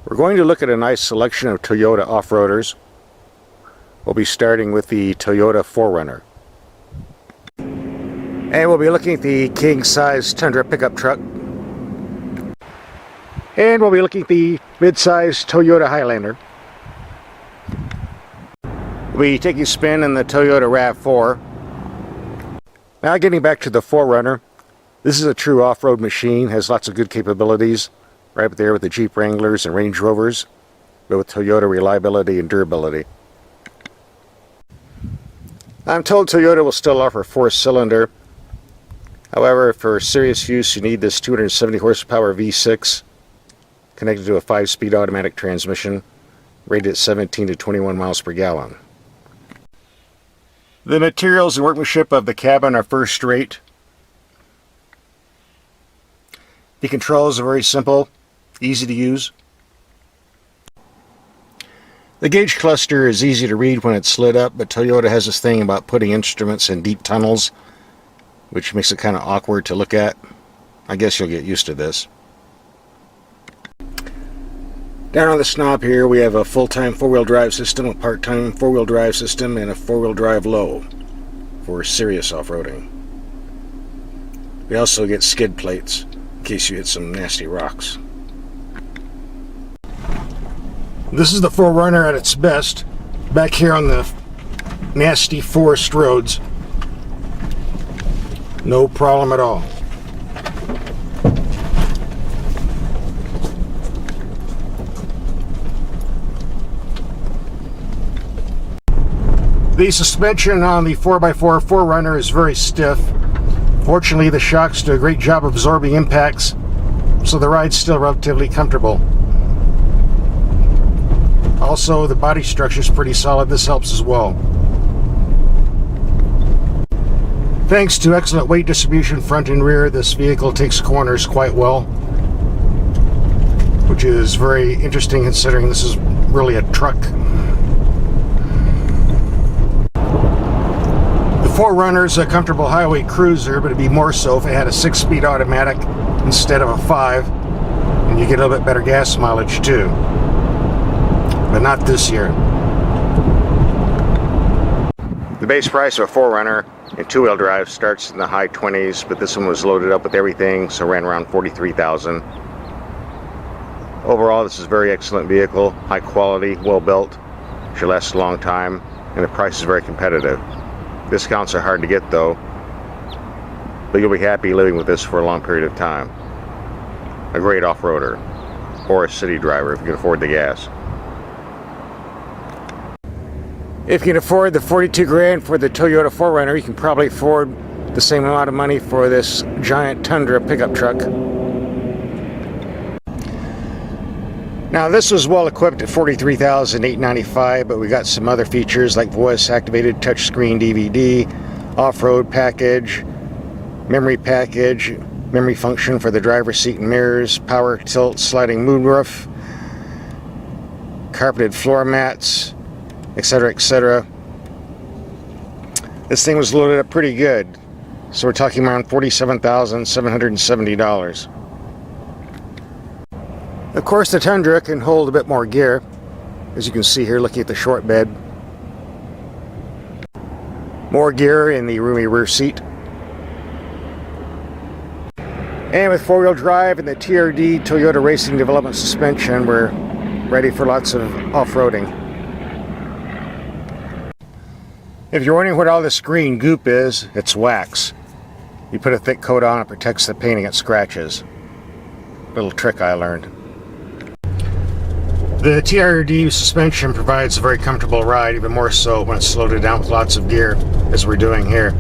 We're going to look at a nice selection of Toyota off-roaders. We'll be starting with the Toyota 4Runner. And we'll be looking at the king-size Tundra pickup truck. And we'll be looking at the mid-size Toyota Highlander. We'll be taking a spin in the Toyota Rav4. Now getting back to the 4Runner. This is a true off-road machine, has lots of good capabilities. Right up there with the Jeep Wranglers and Range Rovers, but with Toyota reliability and durability. I'm told Toyota will still offer 4-cylinder. However, for serious use you need this 270 horsepower V6 connected to a 5-speed automatic transmission rated at 17 to 21 miles per gallon. The materials and workmanship of the cabin are first rate. The controls are very simple, easy to use. The gauge cluster is easy to read when it's slid up, but Toyota has this thing about putting instruments in deep tunnels, which makes it kind of awkward to look at. I guess you'll get used to this. Down on the snob here we have a full-time 4-wheel drive system, a part-time 4-wheel drive system, and a 4-wheel drive low for serious off-roading. We also get skid plates in case you hit some nasty rocks. This is the 4Runner at its best, back here on the nasty forest roads. No problem at all. The suspension on the 4x4 4Runner is very stiff. Fortunately, the shocks do a great job absorbing impacts, so the ride's still relatively comfortable. Also, the body structure is pretty solid. This helps as well. Thanks to excellent weight distribution front and rear, this vehicle takes corners quite well, which is very interesting considering this is really a truck. The 4Runner is a comfortable highway cruiser, but it'd be more so if it had a 6-speed automatic instead of a 5, and you get a little bit better gas mileage too. But not this year. The base price of a 4Runner in 2-wheel drive starts in the high 20s, but this one was loaded up with everything, so ran around $43,000. Overall, this is a very excellent vehicle, high quality, well built, should last a long time, and the price is very competitive. Discounts are hard to get though, but you'll be happy living with this for a long period of time. A great off-roader, or a city driver if you can afford the gas. If you can afford the $42,000 for the Toyota 4Runner, you can probably afford the same amount of money for this giant Tundra pickup truck. Now this was well equipped at $43,895, but we got some other features like voice activated touchscreen DVD, off-road package, memory function for the driver's seat and mirrors, power tilt sliding moonroof, carpeted floor mats, etc., etc. This thing was loaded up pretty good, so we're talking around $47,770. Of course, the Tundra can hold a bit more gear, as you can see here looking at the short bed. More gear in the roomy rear seat. And with 4-wheel drive and the TRD Toyota Racing Development suspension, we're ready for lots of off-roading. If you're wondering what all this green goop is, it's wax. You put a thick coat on, it protects the paint against scratches. Little trick I learned. The TRD suspension provides a very comfortable ride, even more so when it's loaded down with lots of gear, as we're doing here.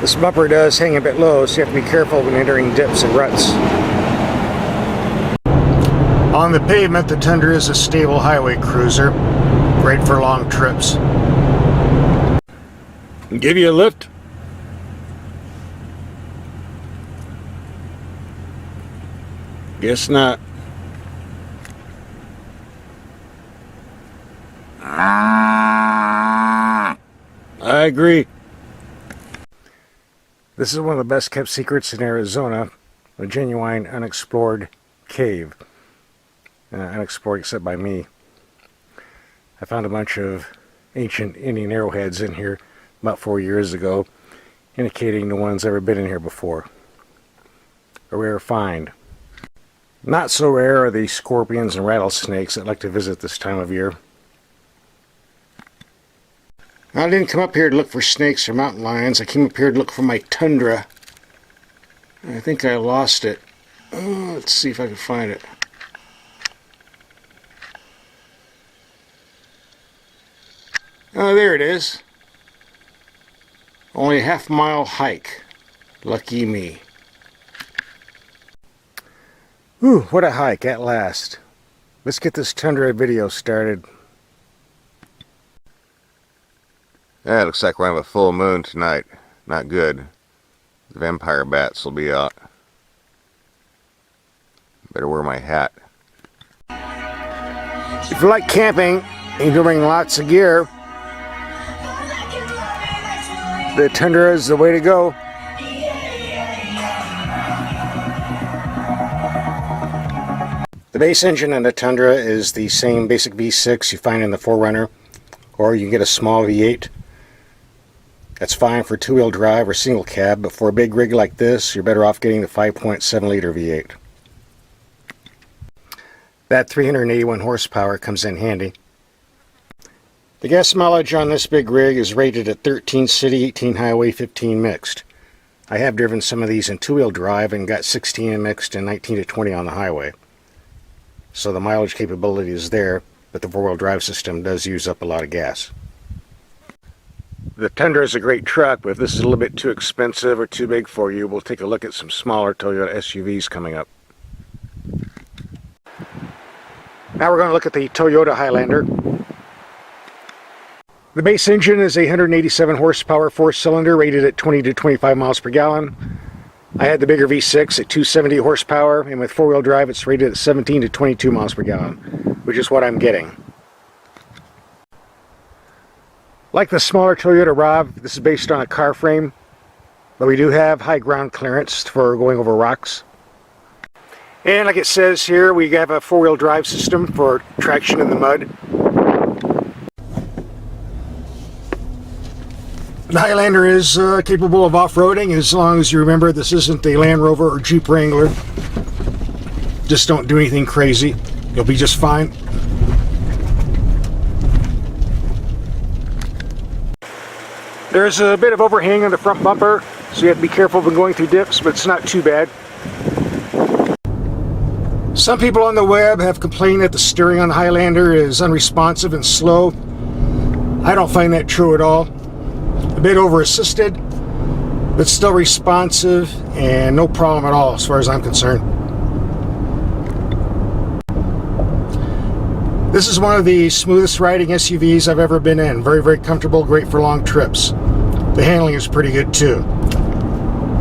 This bumper does hang a bit low, so you have to be careful when entering dips and ruts. On the pavement, the Tundra is a stable highway cruiser, great for long trips. Give you a lift? Guess not. I agree. This is one of the best kept secrets in Arizona, a genuine unexplored cave. Unexplored except by me. I found a bunch of ancient Indian arrowheads in here about 4 years ago, indicating no one's ever been in here before. A rare find. Not so rare are the scorpions and rattlesnakes that like to visit this time of year. I didn't come up here to look for snakes or mountain lions. I came up here to look for my Tundra. I think I lost it. Oh, let's see if I can find it. Oh, there it is. Only a half-mile hike. Lucky me. Whew, what a hike at last. Let's get this Tundra video started. Yeah, it looks like we're having a full moon tonight. Not good. The vampire bats will be out. Better wear my hat. If you like camping and you bring lots of gear, the Tundra is the way to go. The base engine in the Tundra is the same basic V6 you find in the 4Runner, or you can get a small V8. That's fine for two-wheel drive or single cab, but for a big rig like this, you're better off getting the 5.7 liter V8. That 381 horsepower comes in handy. The gas mileage on this big rig is rated at 13 city, 18 highway, 15 mixed. I have driven some of these in two-wheel drive and got 16 mixed and 19 to 20 on the highway. So the mileage capability is there, but the four-wheel drive system does use up a lot of gas. The Tundra is a great truck, but if this is a little bit too expensive or too big for you, we'll take a look at some smaller Toyota SUVs coming up. Now we're going to look at the Toyota Highlander. The base engine is a 187 horsepower 4-cylinder rated at 20 to 25 miles per gallon. I had the bigger V6 at 270 horsepower, and with four-wheel drive it's rated at 17 to 22 miles per gallon, which is what I'm getting. Like the smaller Toyota Rav, this is based on a car frame, but we do have high ground clearance for going over rocks. And like it says here, we have a four-wheel drive system for traction in the mud. The Highlander is capable of off-roading as long as you remember this isn't a Land Rover or Jeep Wrangler. Just don't do anything crazy. You'll be just fine. There's a bit of overhang on the front bumper, so you have to be careful when going through dips, but it's not too bad. Some people on the web have complained that the steering on the Highlander is unresponsive and slow. I don't find that true at all. A bit over-assisted, but still responsive and no problem at all as far as I'm concerned. This is one of the smoothest riding SUVs I've ever been in. Very, very comfortable, great for long trips. The handling is pretty good too.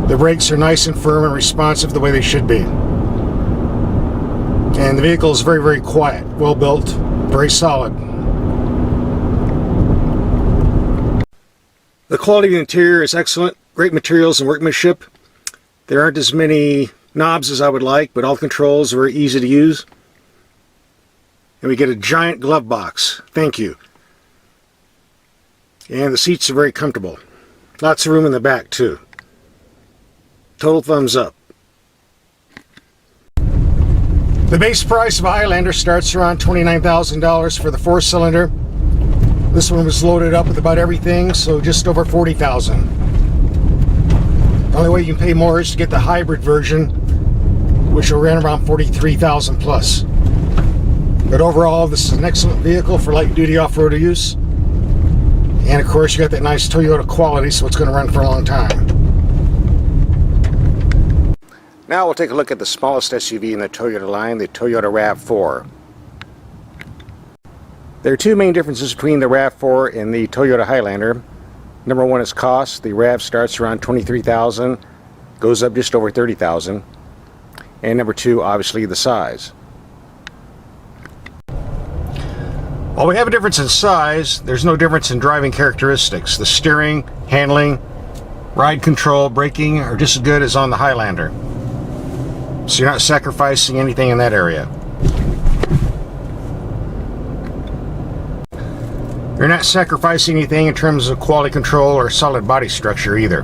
The brakes are nice and firm and responsive the way they should be. And the vehicle is very, very quiet, well built, very solid. The quality of the interior is excellent, great materials and workmanship. There aren't as many knobs as I would like, but all controls are very easy to use. And we get a giant glove box. Thank you. And the seats are very comfortable. Lots of room in the back too. Total thumbs up. The base price of a Highlander starts around $29,000 for the 4-cylinder. This one was loaded up with about everything, so just over $40,000. The only way you can pay more is to get the hybrid version, which will run around $43,000 plus. But overall, this is an excellent vehicle for light-duty off-road use. And of course, you got that nice Toyota quality, so it's going to run for a long time. Now we'll take a look at the smallest SUV in the Toyota line, the Toyota Rav4. There are two main differences between the Rav4 and the Toyota Highlander. Number one is cost. The Rav starts around $23,000, goes up just over $30,000. And number two, obviously, the size. While we have a difference in size, there's no difference in driving characteristics. The steering, handling, ride control, braking are just as good as on the Highlander. So you're not sacrificing anything in that area. You're not sacrificing anything in terms of quality control or solid body structure either.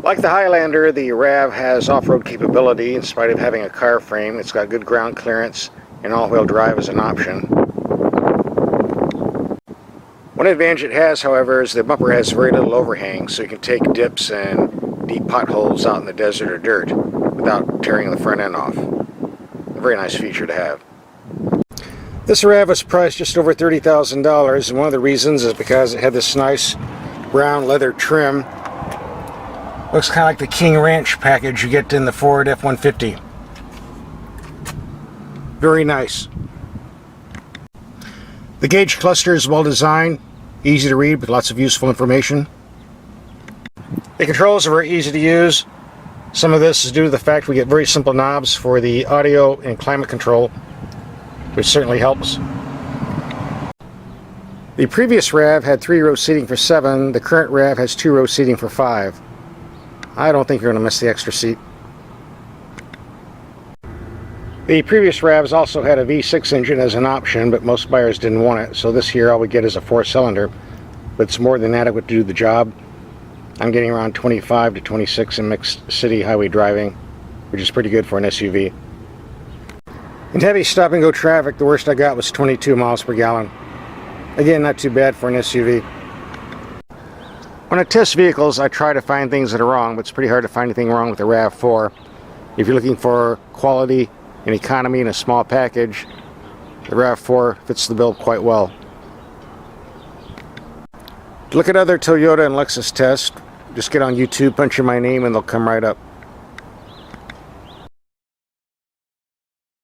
Like the Highlander, the RAV has off-road capability in spite of having a car frame. It's got good ground clearance, and all-wheel drive is an option. One advantage it has, however, is the bumper has very little overhang, so you can take dips and deep potholes out in the desert or dirt without tearing the front end off. A very nice feature to have. This RAV was priced just over $30,000, and one of the reasons is because it had this nice brown leather trim. Looks kind of like the King Ranch package you get in the Ford F-150. Very nice. The gauge cluster is well designed, easy to read with lots of useful information. The controls are very easy to use. Some of this is due to the fact we get very simple knobs for the audio and climate control, which certainly helps. The previous RAV had 3-row seating for 7. The current RAV has 2-row seating for 5. I don't think you're going to miss the extra seat. The previous RAVs also had a V6 engine as an option, but most buyers didn't want it, so this here all we get is a 4-cylinder, but it's more than adequate to do the job. I'm getting around 25 to 26 in mixed city highway driving, which is pretty good for an SUV. In heavy stop-and-go traffic, the worst I got was 22 miles per gallon. Again, not too bad for an SUV. When I test vehicles, I try to find things that are wrong, but it's pretty hard to find anything wrong with the Rav4. If you're looking for quality and economy in a small package, the Rav4 fits the bill quite well. To look at other Toyota and Lexus tests, just get on YouTube, punch in my name, and they'll come right up.